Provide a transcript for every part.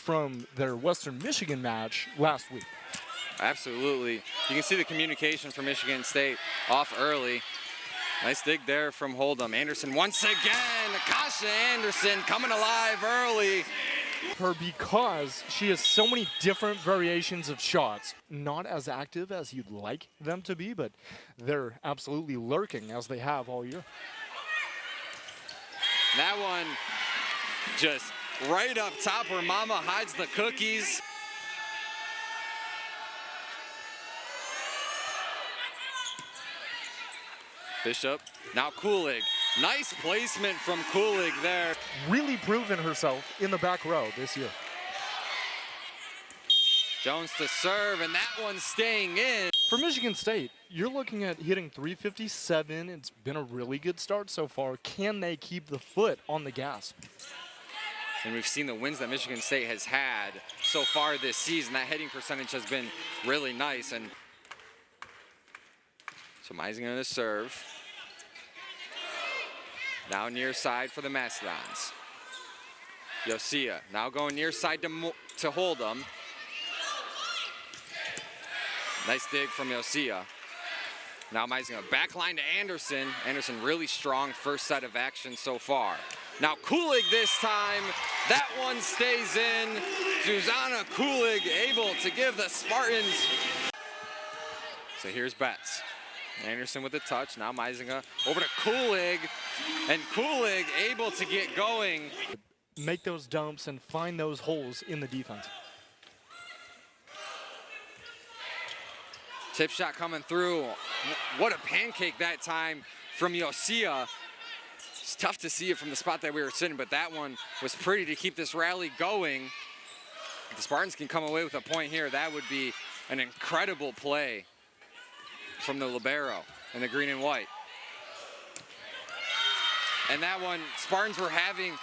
from their Western Michigan match last week. Absolutely. You can see the communication from Michigan State off early. Nice dig there from Hold'em. Anderson once again. Akasha Anderson coming alive early. Her because she has so many different variations of shots. Not as active as you'd like them to be, but they're absolutely lurking as they have all year. That one just right up top where Mama hides the cookies. Bishop, now Kulig. Nice placement from Kulig there. Really proven herself in the back row this year. Jones to serve, and that one's staying in. For Michigan State, you're looking at hitting 357. It's been a really good start so far. Can they keep the foot on the gas? And we've seen the wins that Michigan State has had so far this season. That hitting percentage has been really nice. And so Meisinger to serve. Now near side for the Mastodons. Yosia now going near side to Hold'em. Nice dig from Yosia. Now Meisinger back line to Anderson. Anderson really strong first set of action so far. Now Kulig this time. That one stays in. Zuzana Kulig able to give the Spartans. So here's Betts. Anderson with the touch. Now Meisinger over to Kulig. And Kulig able to get going. Make those dumps and find those holes in the defense. Tip shot coming through. What a pancake that time from Yosia. It's tough to see it from the spot that we were sitting, but that one was pretty to keep this rally going. If the Spartans can come away with a point here, that would be an incredible play from the libero in the green and white. And that one, Spartans were having,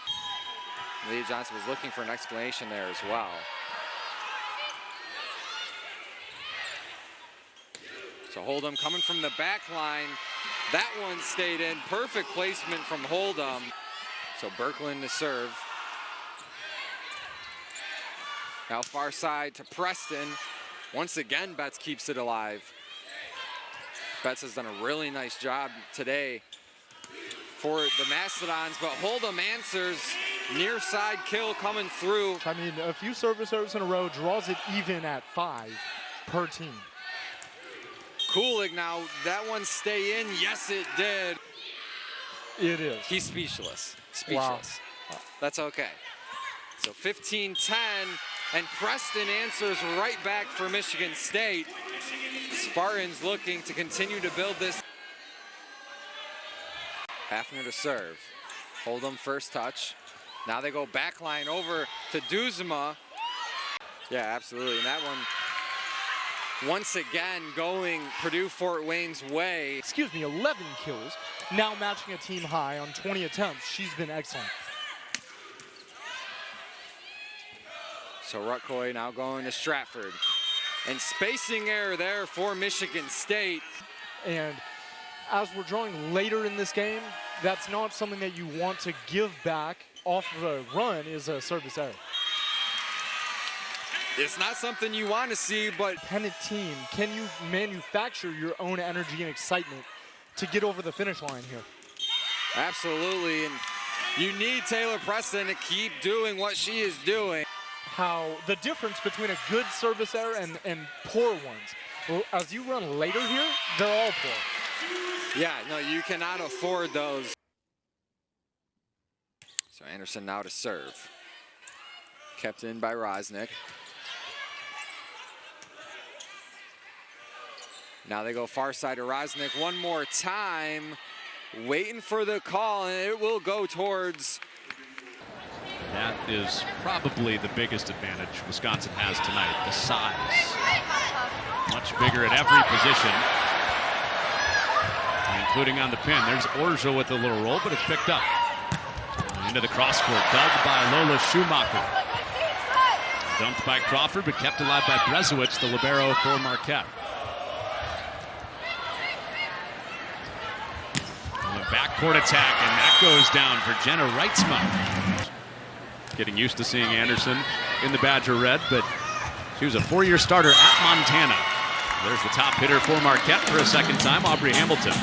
Leah Johnson was looking for an explanation there as well. So Hold'em coming from the back line. That one stayed in. Perfect placement from Hold'em. So Berkland to serve. Now far side to Preston. Once again, Betts keeps it alive. Betts has done a really nice job today for the Mastodons, but Hold'em answers. Near side kill coming through. I mean, a few service errors in a row draws it even at 5 per team. Kulig now, that one stay in. Yes, it did. It is. He's speechless. Speechless. Wow. That's okay. So 15-10, and Preston answers right back for Michigan State. Spartans looking to continue to build this. Hafner to serve. Hold'em first touch. Now they go back line over to Duzema. Yeah, absolutely. And that one, once again, going Purdue Fort Wayne's way. Excuse me, 11 kills. Now matching a team high on 20 attempts. She's been excellent. So Rutkoy now going to Stratford. And spacing error there for Michigan State. And as we're drawing later in this game, that's not something that you want to give back off of a run is a service error. It's not something you want to see, but Penn team, can you manufacture your own energy and excitement to get over the finish line here? Absolutely, and you need Taylor Preston to keep doing what she is doing. How the difference between a good service error and poor ones. Well, as you run later here, they're all poor. Yeah, no, you cannot afford those. So Anderson now to serve. Kept in by Rosnick. Now they go far side to Rosnick one more time. Waiting for the call, and it will go towards. That is probably the biggest advantage Wisconsin has tonight, the size. Much bigger at every position, including on the pin. There's Orzo with a little roll, but it's picked up. Into the cross court, dug by Lola Schumacher. Dumped by Crawford, but kept alive by Brezowicz, the libero for Marquette. And the backcourt attack, and that goes down for Jenna Reitzma. Getting used to seeing Anderson in the Badger red, but she was a 4-year starter at Montana. There's the top hitter for Marquette for a second time, Aubrey Hamilton.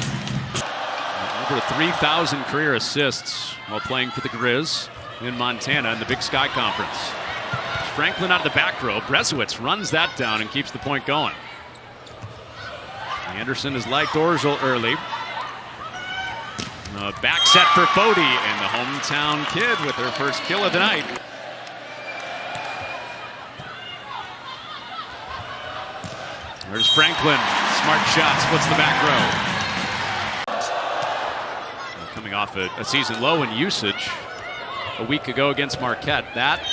Over 3,000 career assists while playing for the Grizz in Montana in the Big Sky Conference. Franklin out of the back row. Brezowitz runs that down and keeps the point going. Anderson has liked Orzel early. Back set for Fody, and the hometown kid with her first kill of the night. There's Franklin. Smart shot, splits the back row. Coming off a season low in usage a week ago against Marquette. That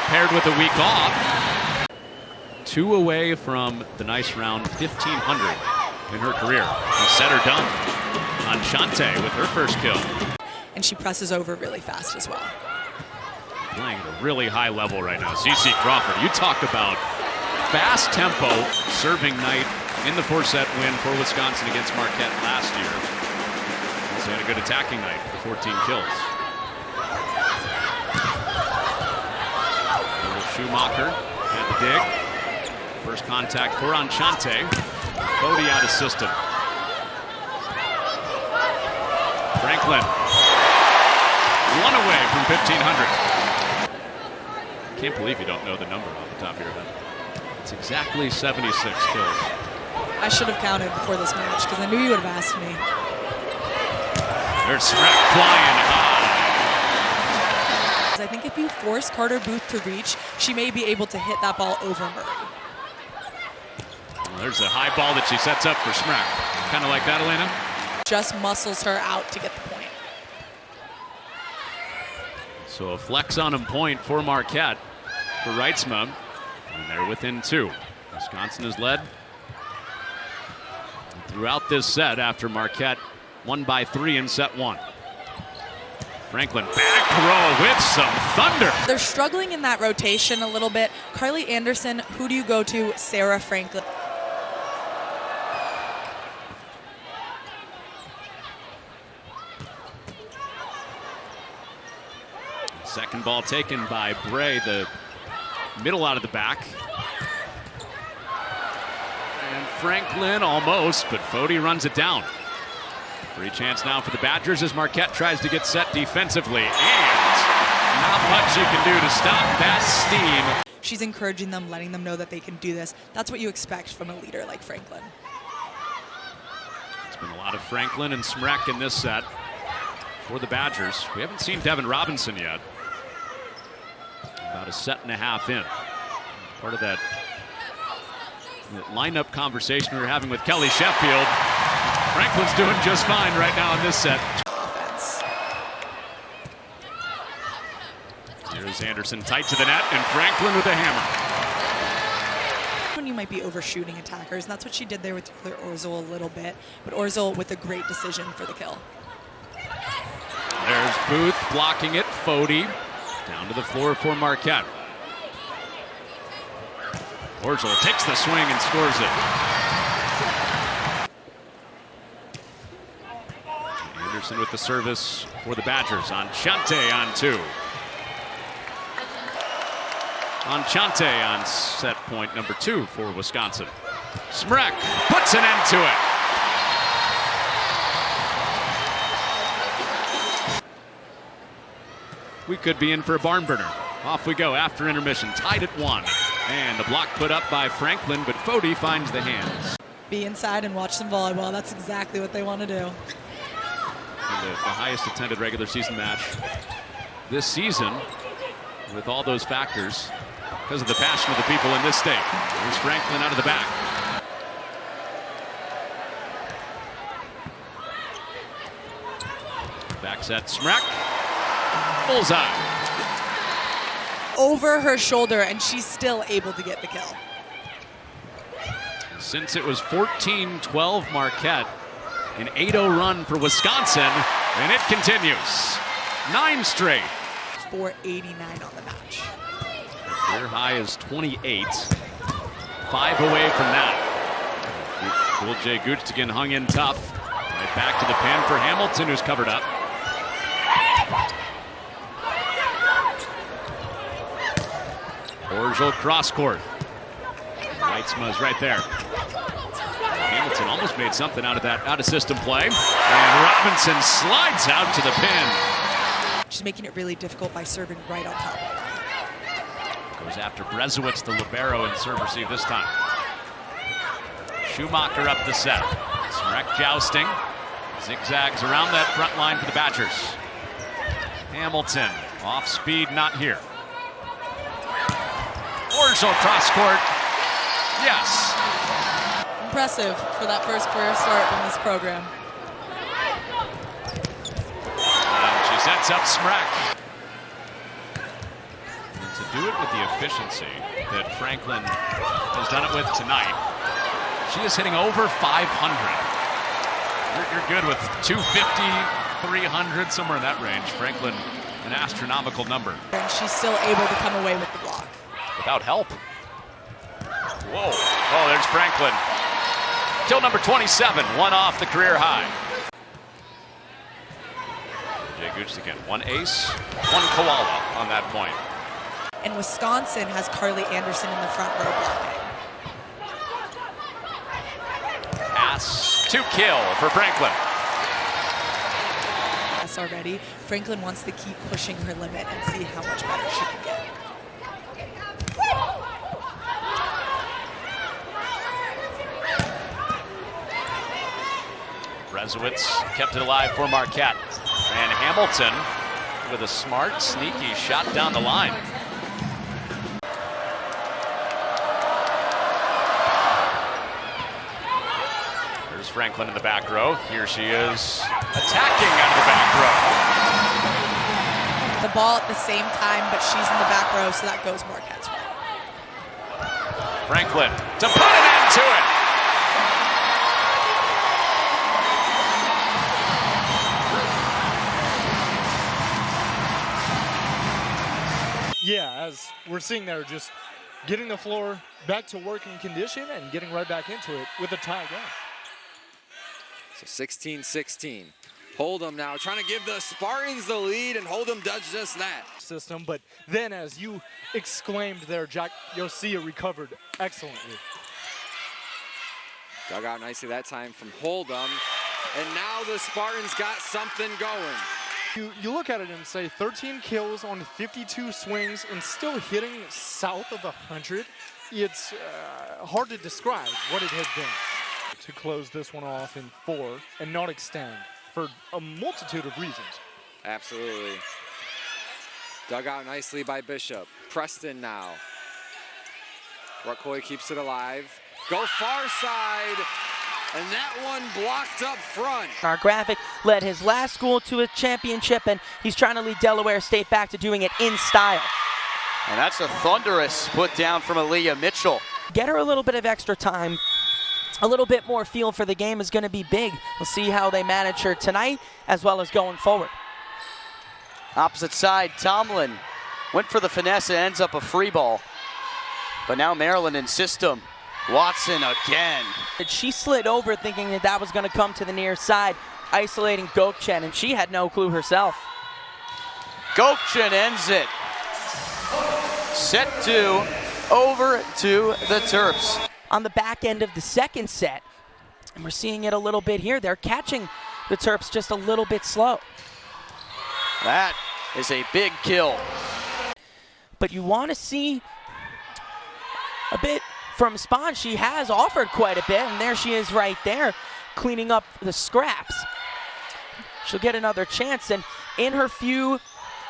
paired with a week off. 2 away from the nice round 1,500 in her career. And set her done. Enchante with her first kill. And she presses over really fast as well. Playing at a really high level right now. CeCe Crawford, you talk about fast tempo serving night in the 4-set win for Wisconsin against Marquette last year. Also had a good attacking night with 14 kills. Schumacher at the dig. First contact for Enchante. Fody out of system. Franklin. 1 away from 1,500. Can't believe you don't know the number off the top of your head. It's exactly 76 kills. I should have counted before this match because I knew you would have asked me. There's Smack flying high. I think if you force Carter Booth to reach, she may be able to hit that ball over Murray. Well, there's a high ball that she sets up for Smack. Kind of like that, Elena? Just muscles her out to get the point. So a flex on him point for Marquette for Reitzma. And they're within 2. Wisconsin has led throughout this set after Marquette won by 3 in set 1. Franklin back row with some thunder. They're struggling in that rotation a little bit. Carly Anderson, who do you go to? Sarah Franklin. Second ball taken by Bray, the middle out of the back. And Franklin almost, but Fody runs it down. Free chance now for the Badgers as Marquette tries to get set defensively. And not much you can do to stop that steam. She's encouraging them, letting them know that they can do this. That's what you expect from a leader like Franklin. It's been a lot of Franklin and Smrek in this set for the Badgers. We haven't seen Devin Robinson yet. About a set and a half in. Part of that lineup conversation we were having with Kelly Sheffield. Franklin's doing just fine right now in this set. Offense. Here's Anderson tight to the net, and Franklin with a hammer. When you might be overshooting attackers, and that's what she did there with Orzel a little bit, but Orzel with a great decision for the kill. There's Booth blocking it. Fody down to the floor for Marquette. Orzel takes the swing and scores it. Anderson with the service for the Badgers. Enchante on 2. Enchante on set point number 2 for Wisconsin. Smrek puts an end to it. We could be in for a barn burner. Off we go after intermission, tied at 1. And the block put up by Franklin, but Fody finds the hands. Be inside and watch some volleyball. That's exactly what they want to do. And the highest attended regular season match this season, with all those factors, because of the passion of the people in this state. There's Franklin out of the back. Back set, Smrek. Bullseye. Over her shoulder, and she's still able to get the kill. Since it was 14-12 Marquette, an 8-0 run for Wisconsin, and it continues. 9 straight. 489 on the match. Their high is 28. 5 away from that. Cool J. Gutstigan hung in tough. Right back to the pin for Hamilton, who's covered up. Orgel cross court. Weitzma is right there. Hamilton almost made something out of that out-of-system play. And Robinson slides out to the pin. She's making it really difficult by serving right on top. Goes after Brezowitz, the libero, and serve receive this time. Schumacher up the set. Smrek jousting. Zigzags around that front line for the Badgers. Hamilton, off speed, not here. Orgel cross court. Yes. Impressive for that first career start in this program. And she sets up Smrek. And to do it with the efficiency that Franklin has done it with tonight, she is hitting over 500. You're good with 250, 300, somewhere in that range. Franklin, an astronomical number. And she's still able to come away with the block. Without help. Whoa. Oh, there's Franklin. Kill number 27, one off the career high. Jay Gooch again, one ace, one koala on that point. And Wisconsin has Carly Anderson in the front row blocking. Pass to kill for Franklin. Yes, already. Franklin wants to keep pushing her limit and see how much better she can get. Brezowitz kept it alive for Marquette. And Hamilton with a smart, sneaky shot down the line. There's Franklin in the back row. Here she is attacking out of the back row. The ball at the same time, but she's in the back row, so that goes Marquette's way. Franklin to put an end to it. Yeah, as we're seeing there, just getting the floor back to working condition and getting right back into it with a tie game. So 16-16. Hold'em now trying to give the Spartans the lead, and Hold'em does just that. System, but then as you exclaimed there, Jack, Yosia recovered excellently. Dug out nicely that time from Hold'em, and now the Spartans got something going. You look at it and say 13 kills on 52 swings and still hitting south of 100. It's hard to describe what it has been. To close this one off in 4 and not extend for a multitude of reasons. Absolutely. Dug out nicely by Bishop. Preston now. Ruckoy keeps it alive. Go far side. And that one blocked up front. Our graphic led his last school to a championship, and he's trying to lead Delaware State back to doing it in style. And that's a thunderous put down from Aaliyah Mitchell. Get her a little bit of extra time. A little bit more feel for the game is going to be big. We'll see how they manage her tonight as well as going forward. Opposite side, Tomlin went for the finesse and ends up a free ball. But now Maryland in system. Watson again. She slid over thinking that that was going to come to the near side, isolating Gokchen, and she had no clue herself. Gokchen ends it. Set 2, over to the Terps. On the back end of the second set, and we're seeing it a little bit here. They're catching the Terps just a little bit slow. That is a big kill. But you want to see a bit from Spahn. She has offered quite a bit, and there she is right there, cleaning up the scraps. She'll get another chance, and in her few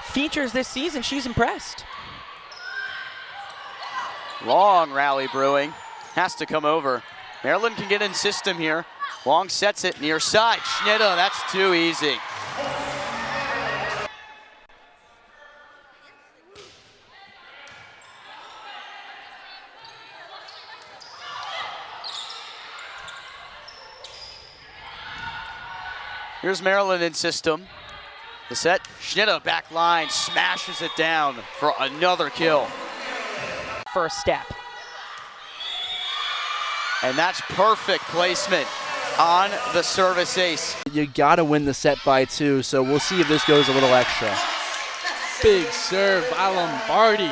features this season, she's impressed. Long rally brewing. Has to come over. Maryland can get in system here. Long sets it near side. Schnitta, that's too easy. Here's Maryland in system. The set, Schnitta back line, smashes it down for another kill. First step. And that's perfect placement on the service ace. You gotta win the set by 2, so we'll see if this goes a little extra. Big serve by Lombardi.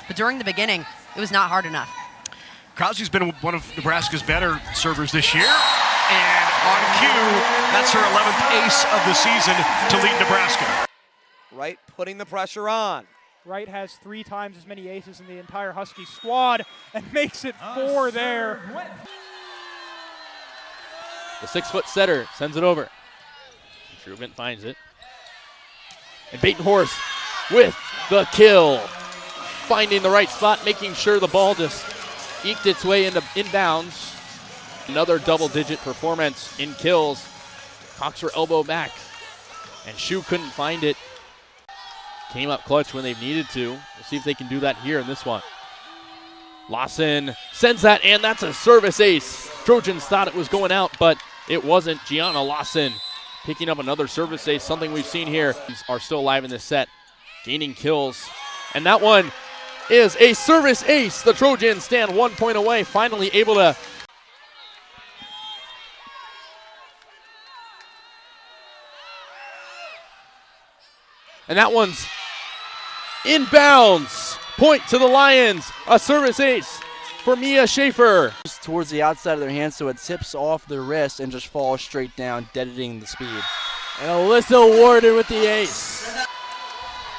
but during the beginning, it was not hard enough. Crosby's been one of Nebraska's better servers this year. And on cue, that's her 11th ace of the season to lead Nebraska. Wright putting the pressure on. Wright has 3 times as many aces in the entire Husky squad and makes it 4 there. The 6-foot setter sends it over. Truman finds it. And Batenhorst with the kill. Finding the right spot, making sure the ball just eked its way into inbounds. Another double-digit performance in kills. Cocks her elbow back. And Shu couldn't find it. Came up clutch when they've needed to. We'll see if they can do that here in this one. Lawson sends that, and that's a service ace. Trojans thought it was going out, but it wasn't. Gianna Lawson picking up another service ace, something we've seen here. Are still alive in this set, gaining kills. And that one is a service ace. The Trojans stand 1 point away, finally able to. And that one's inbounds. Point to the Lions. A service ace for Mia Schaefer. Towards the outside of their hand, so it tips off their wrist and just falls straight down, deadening the speed. And Alyssa Warden with the ace.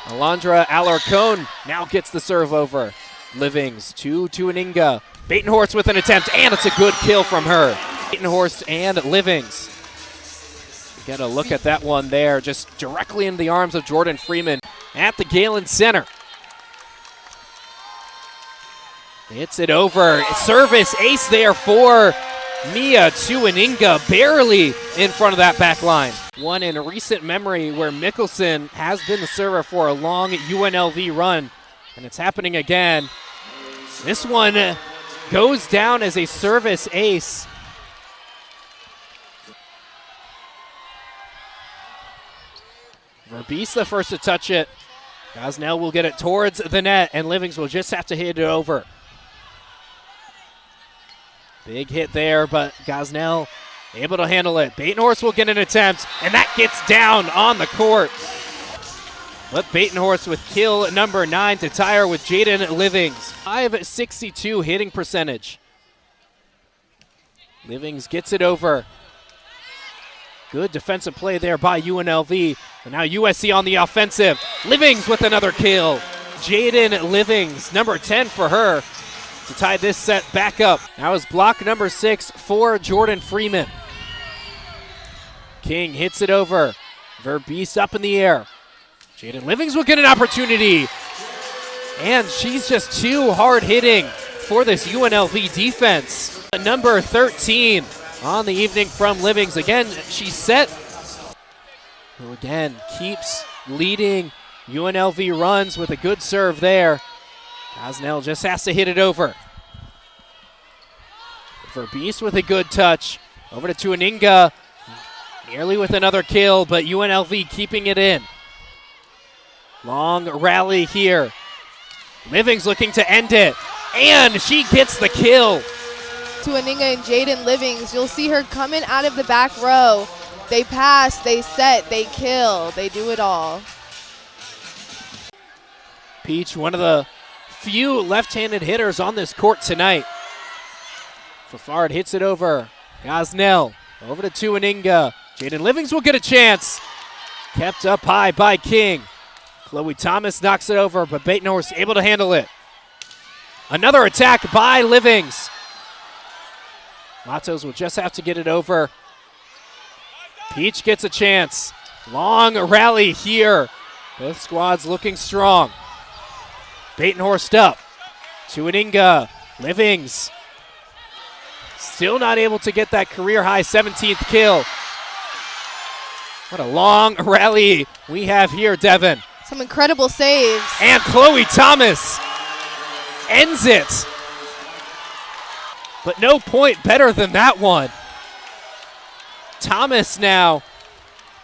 Alondra Alarcon now gets the serve over. Livings to Tuaninga. Batenhorst with an attempt, and it's a good kill from her. Batenhorst and Livings. You got to look at that one there, just directly in the arms of Jordan Freeman at the Galen Center. Hits it over. Service ace there for Mia Tuaninga, barely in front of that back line. One in recent memory where Mickelson has been the server for a long UNLV run, and it's happening again. This one goes down as a service ace. Verbees the first to touch it. Gosnell will get it towards the net, and Livings will just have to hit it over. Big hit there, but Gosnell able to handle it. Batenhorst will get an attempt, and that gets down on the court. But Batenhorst with kill number 9 to tie her with Jaden Livings. 562 hitting percentage. Livings gets it over. Good defensive play there by UNLV. And now USC on the offensive. Livings with another kill. Jaden Livings, number 10 for her, to tie this set back up. Now is block number 6 for Jordan Freeman. King hits it over. Verbees up in the air. Jaden Livings will get an opportunity. And she's just too hard hitting for this UNLV defense. Number 13 on the evening from Livings. Again, she's set. Who again keeps leading UNLV runs with a good serve there. Gosnell just has to hit it over. Verbees with a good touch. Over to Tuaninga. Nearly with another kill, but UNLV keeping it in. Long rally here. Livings looking to end it. And she gets the kill. Tuaninga and Jaden Livings, you'll see her coming out of the back row. They pass, they set, they kill. They do it all. Peach, one of the few left-handed hitters on this court tonight. Fafard hits it over. Gosnell over to Tuaninga. Jaden Livings will get a chance. Kept up high by King. Chloe Thomas knocks it over, but Batenhorst able to handle it. Another attack by Livings. Matos will just have to get it over. Peach gets a chance. Long rally here. Both squads looking strong. Batenhorst up. Tuaninga. Livings. Still not able to get that career-high 17th kill. What a long rally we have here, Devin. Some incredible saves. And Chloe Thomas ends it. But no point better than that one. Thomas now.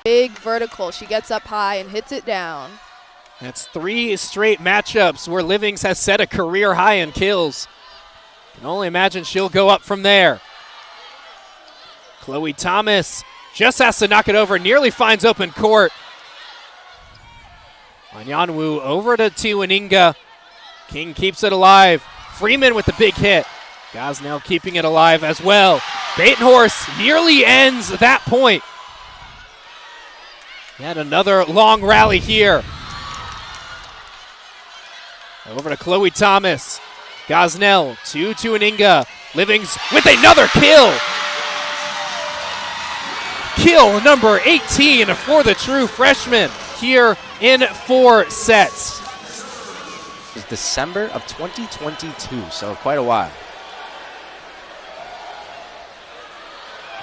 Big vertical. She gets up high and hits it down. That's 3 straight matchups where Livings has set a career high in kills. Can only imagine she'll go up from there. Chloe Thomas just has to knock it over. Nearly finds open court. Anyanwu over to Tuaninga. King keeps it alive. Freeman with the big hit. Gosnell keeping it alive as well. Batenhorst nearly ends that point. Yet another long rally here. Over to Chloe Thomas. Gosnell, 2-2 Aninga. Livings with another kill. Kill number 18 for the true freshman here in 4 sets. It's December of 2022, so quite a while.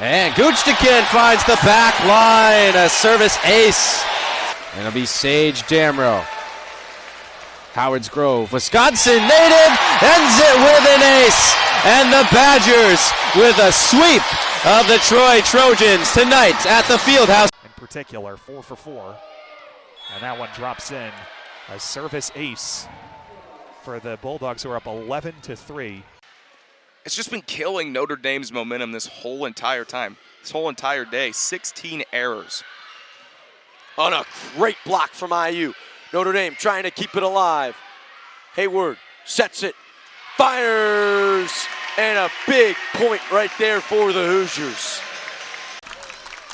And Guchtikin finds the back line, a service ace. And it'll be Sage Damrow. Howards Grove, Wisconsin native, ends it with an ace. And the Badgers with a sweep of the Troy Trojans tonight at the Fieldhouse. In particular, 4 for 4. And that one drops in. A service ace for the Bulldogs, who are up 11-3. It's just been killing Notre Dame's momentum this whole entire time, this whole entire day. 16 errors. On a great block from IU. Notre Dame trying to keep it alive. Hayward sets it, fires, and a big point right there for the Hoosiers.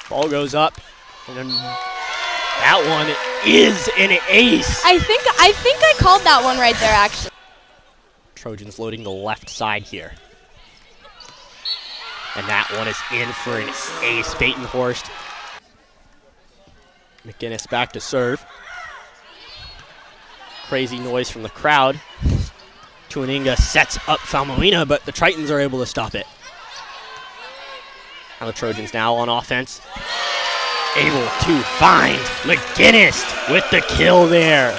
Ball goes up, and then that one is an ace. I think I called that one right there, actually. Trojans loading the left side here. And that one is in for an ace. Batenhorst. McGinnis back to serve. Crazy noise from the crowd. Tuaninga sets up Falmolina, but the Tritons are able to stop it. Now the Trojans now on offense. Able to find McGinnis with the kill there.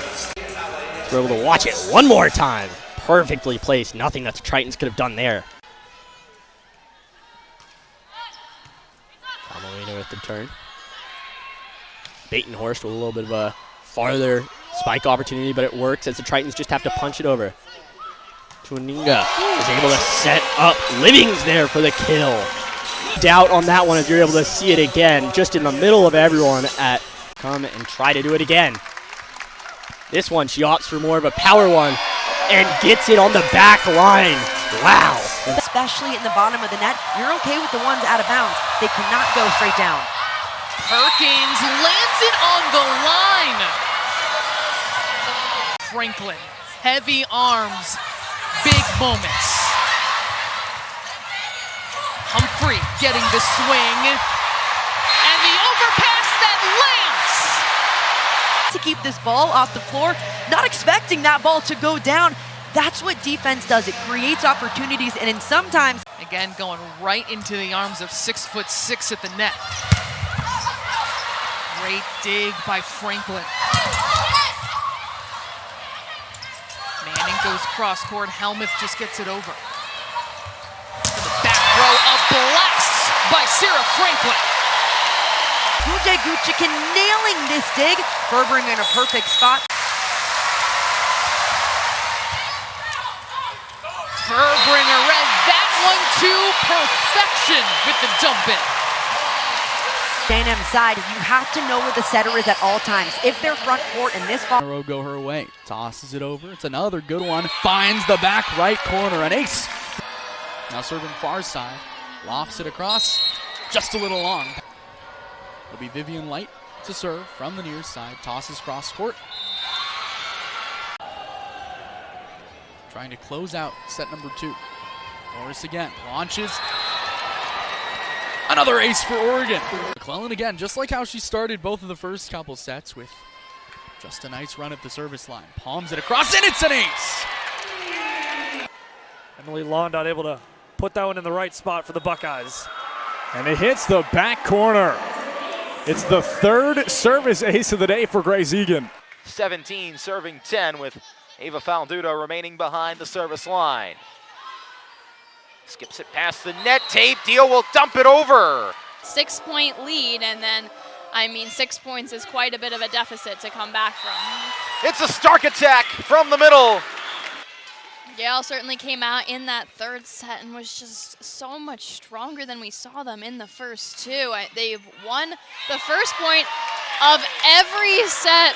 We're able to watch it one more time. Perfectly placed. Nothing that the Tritons could have done there. Falmolina with the turn. Batenhorst with a little bit of a farther spike opportunity, but it works as the Tritons just have to punch it over. Tuaninga is able to set up Livings there for the kill. Doubt on that one as you're able to see it again, just in the middle of everyone at come and try to do it again. This one, she opts for more of a power one and gets it on the back line. Wow. Especially in the bottom of the net, you're okay with the ones out of bounds. They cannot go straight down. Perkins lands it on the line. Franklin, heavy arms, big moments. Humphrey getting the swing, and the overpass that lands. To keep this ball off the floor, not expecting that ball to go down. That's what defense does. It creates opportunities, and then sometimes... Again, going right into the arms of 6'6" at the net. Great dig by Franklin. Manning goes cross court. Helmuth just gets it over. To the back row, a blast by Sarah Franklin. Guja Guchikin nailing this dig. Ferbering in a perfect spot. Furbringer read that one to perfection with the dump in. A&M side, you have to know where the setter is at all times. If they're front court and this ball... Go her way. Tosses it over. It's another good one. Finds the back right corner. An ace. Now serving far side. Lofts it across. Just a little long. It'll be Vivian Light to serve from the near side. Tosses cross court. Trying to close out set number 2. Morris again. Launches. Another ace for Oregon. McClellan again, just like how she started both of the first couple sets with just a nice run at the service line. Palms it across, and it's an ace! Emily Londot able to put that one in the right spot for the Buckeyes. And it hits the back corner. It's the third service ace of the day for Grace Egan. 17 serving 10 with Ava Faldudo remaining behind the service line. Skips it past the net. Tape deal will dump it over. 6-point lead, and then, 6 points is quite a bit of a deficit to come back from. It's a Stark attack from the middle. Yale certainly came out in that third set and was just so much stronger than we saw them in the first two. They've won the first point of every set